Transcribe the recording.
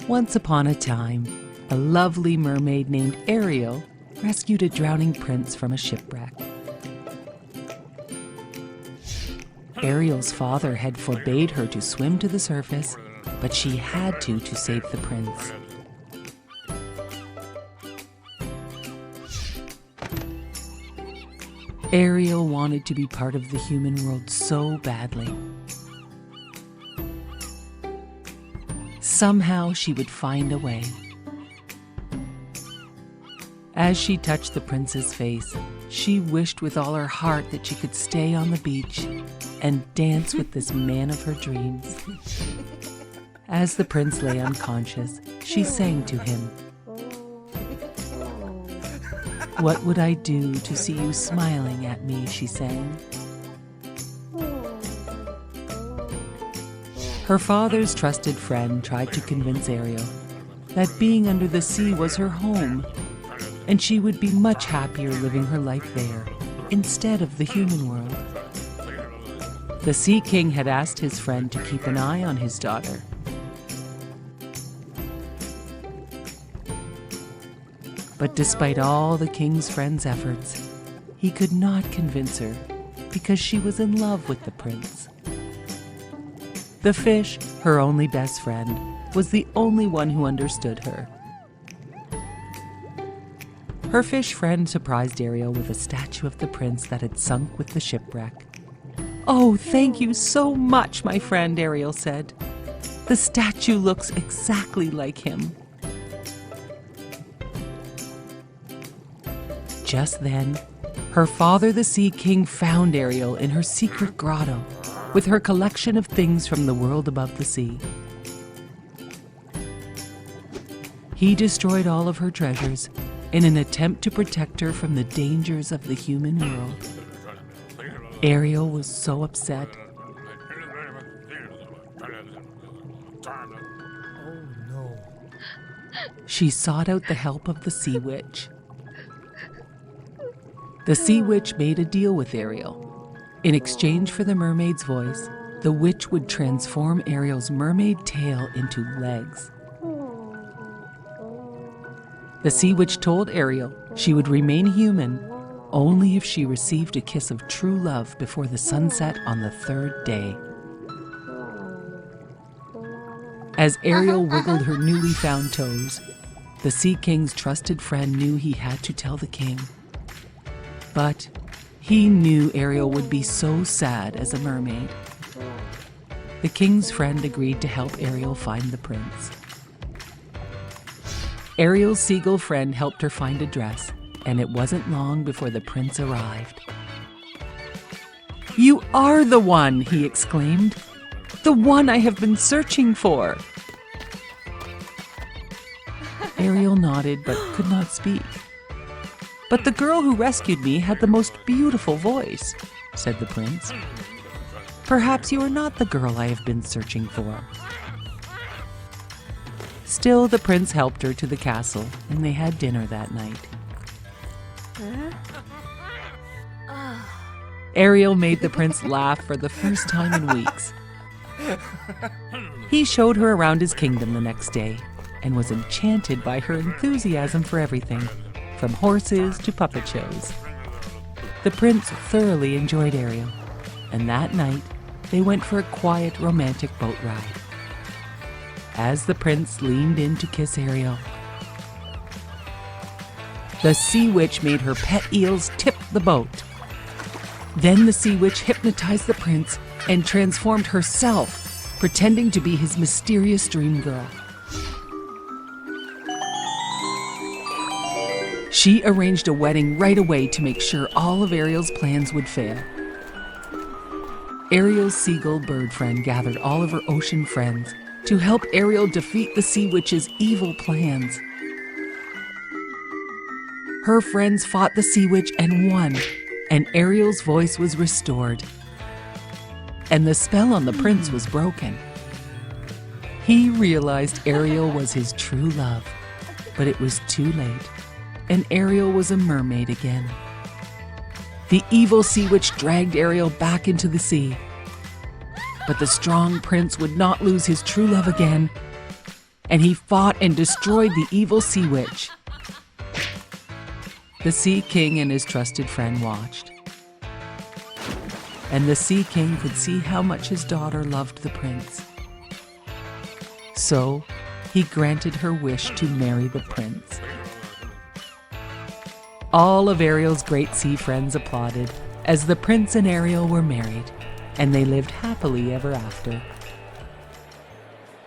Once upon a time, a lovely mermaid named Ariel rescued a drowning prince from a shipwreck. Ariel's father had forbade her to swim to the surface, but she had to save the prince. Ariel wanted to be part of the human world so badly. Somehow she would find a way. As she touched the prince's face, she wished with all her heart that she could stay on the beach and dance with this man of her dreams. As the prince lay unconscious, she sang to him. "What would I do to see you smiling at me?" she sang. Her father's trusted friend tried to convince Ariel that being under the sea was her home, and she would be much happier living her life there instead of the human world. The Sea King had asked his friend to keep an eye on his daughter. But despite all the king's friend's efforts, he could not convince her because she was in love with the prince. The fish, her only best friend, was the only one who understood her. Her fish friend surprised Ariel with a statue of the prince that had sunk with the shipwreck. "Oh, thank you so much, my friend," Ariel said. "The statue looks exactly like him." Just then, her father, the Sea King, found Ariel in her secret grotto with her collection of things from the world above the sea. He destroyed all of her treasures in an attempt to protect her from the dangers of the human world. Ariel was so upset. Oh no. She sought out the help of the Sea Witch. The Sea Witch made a deal with Ariel. In exchange for the mermaid's voice, the witch would transform Ariel's mermaid tail into legs. The Sea Witch told Ariel she would remain human only if she received a kiss of true love before the sunset on the third day. As Ariel wiggled her newly found toes, the Sea King's trusted friend knew he had to tell the king. But he knew Ariel would be so sad as a mermaid. The king's friend agreed to help Ariel find the prince. Ariel's seagull friend helped her find a dress, and it wasn't long before the prince arrived. "You are the one!" he exclaimed. "The one I have been searching for!" Ariel nodded but could not speak. "But the girl who rescued me had the most beautiful voice," said the prince. "Perhaps you are not the girl I have been searching for." Still, the prince helped her to the castle, and they had dinner that night. Ariel made the prince laugh for the first time in weeks. He showed her around his kingdom the next day and was enchanted by her enthusiasm for everything, from horses to puppet shows. The prince thoroughly enjoyed Ariel, and that night they went for a quiet, romantic boat ride. As the prince leaned in to kiss Ariel, the Sea Witch made her pet eels tip the boat. Then the Sea Witch hypnotized the prince and transformed herself, pretending to be his mysterious dream girl. She arranged a wedding right away to make sure all of Ariel's plans would fail. Ariel's seagull bird friend gathered all of her ocean friends to help Ariel defeat the Sea Witch's evil plans. Her friends fought the Sea Witch and won, and Ariel's voice was restored. And the spell on the prince was broken. He realized Ariel was his true love, but it was too late, and Ariel was a mermaid again. The evil Sea Witch dragged Ariel back into the sea. But the strong prince would not lose his true love again. and he fought and destroyed the evil sea witch. The Sea King and his trusted friend watched. And the Sea King could see how much his daughter loved the prince. So he granted her wish to marry the prince. All of Ariel's great sea friends applauded as the prince and Ariel were married, and they lived happily ever after.